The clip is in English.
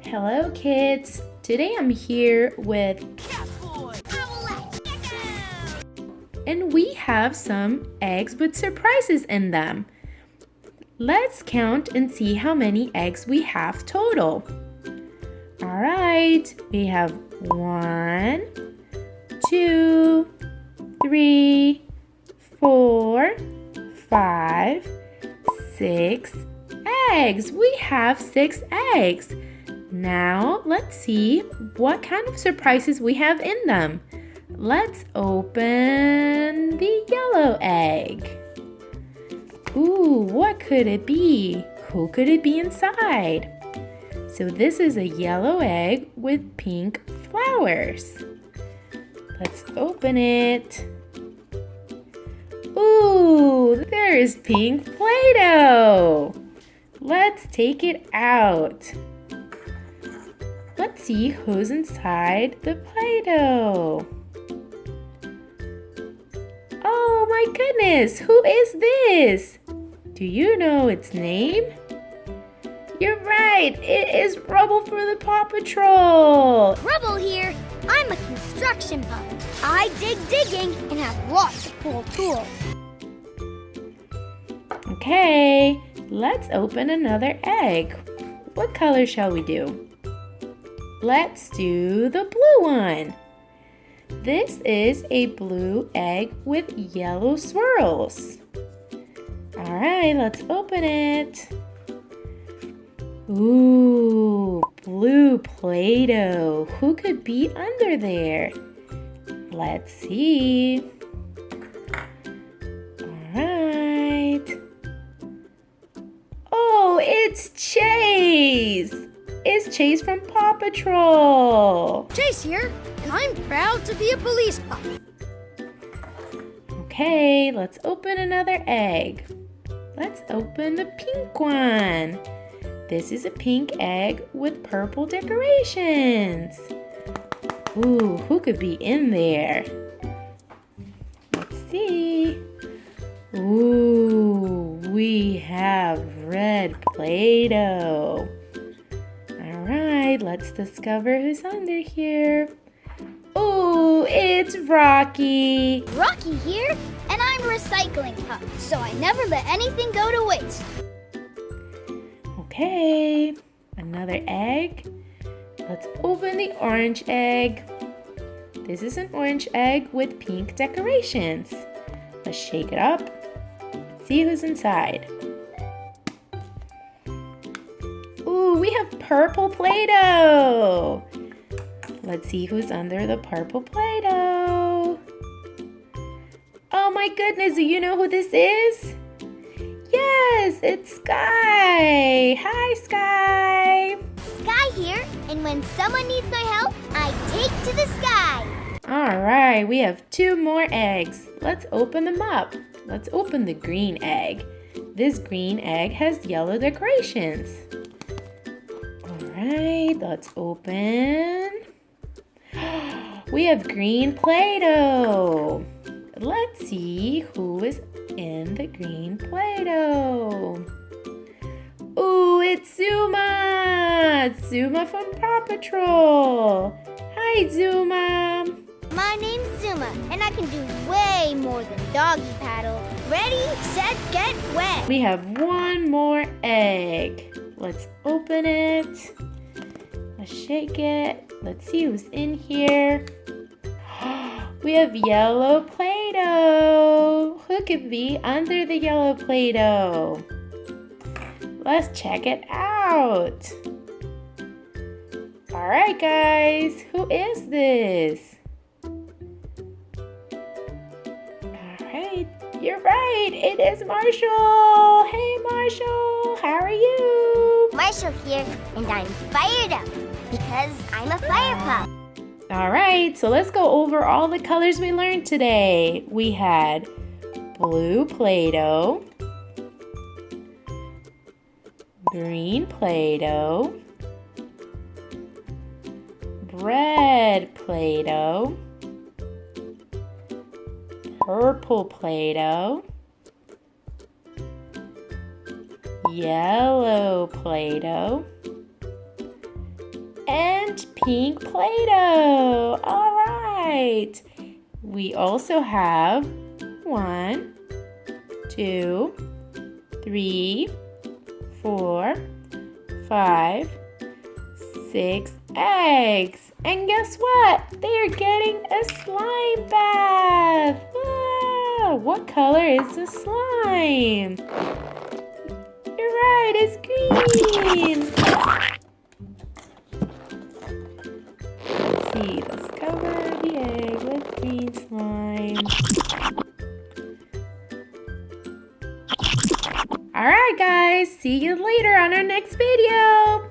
Hello kids! Today I'm here with and we have some eggs with surprises in them. Let's count and see how many eggs we have total. Alright, we have 1, 2, 3, 4, 5, 6 eggs. We have 6 eggs. Now let's see what kind of surprises we have in them. Let's open the yellow egg. Ooh, what could it be? Who could it be inside? So this is a yellow egg with pink flowers. Let's open it. Ooh, there is pink Play-Doh. Let's take it out. Let's see who's inside the Play-Doh. Oh my goodness, who is this? Do you know its name? You're right, it is Rubble for the Paw Patrol. Rubble here. I'm a construction pup. I dig digging and have lots of cool tools. Okay, let's open another egg. What color shall we do? Let's do the blue one. This is a blue egg with yellow swirls. All right, let's open it. Ooh, blue Play-Doh. Who could be under there? Let's see. All right. Oh, it's Chase. It's Chase from Paw Patrol. Chase here, and I'm proud to be a police pup. Okay, let's open another egg. Let's open the pink one. This is a pink egg with purple decorations. Ooh, who could be in there? Let's see. Ooh, we have red Play-Doh. All right, let's discover who's under here. Ooh, it's Rocky. Rocky here, and I'm a recycling pup, so I never let anything go to waste. Okay, another egg. Let's open the orange egg. This is an orange egg with pink decorations. Let's shake it up. See who's inside. Ooh, we have purple Play-Doh. Let's see who's under the purple Play-Doh. Oh my goodness, do you know who this is? Yes, it's Sky. Hi, Sky. Sky here, and when someone needs my help, I take to the sky. All right, we have 2 more eggs. Let's open them up. Let's open the green egg. This green egg has yellow decorations. All right, let's open. We have green Play-Doh. Let's see who is in the green Play-Doh. Ooh, it's Zuma! It's Zuma from Paw Patrol. Hi, Zuma. My name's Zuma, and I can do way more than doggy paddle. Ready, set, get, wet. We have 1 more egg. Let's open it. Let's shake it. Let's see who's in here. We have yellow Play-Doh. Who could be under the yellow Play-Doh? Let's check it out. All right, guys, who is this? All right, you're right. It is Marshall. Hey, Marshall, how are you? Marshall here, and I'm fired up because I'm a fire pup. All right, so let's go over all the colors we learned today. We had blue Play-Doh, green Play-Doh, red Play-Doh, purple Play-Doh, yellow Play-Doh, and pink Play-Doh. All right. We also have 1, 2, 3, 4, 5, 6 eggs. And guess what? They are getting a slime bath. Wow, what color is the slime? You're right, it's green. Let's see, let's cover the egg with green slime. Alright guys, see you later on our next video.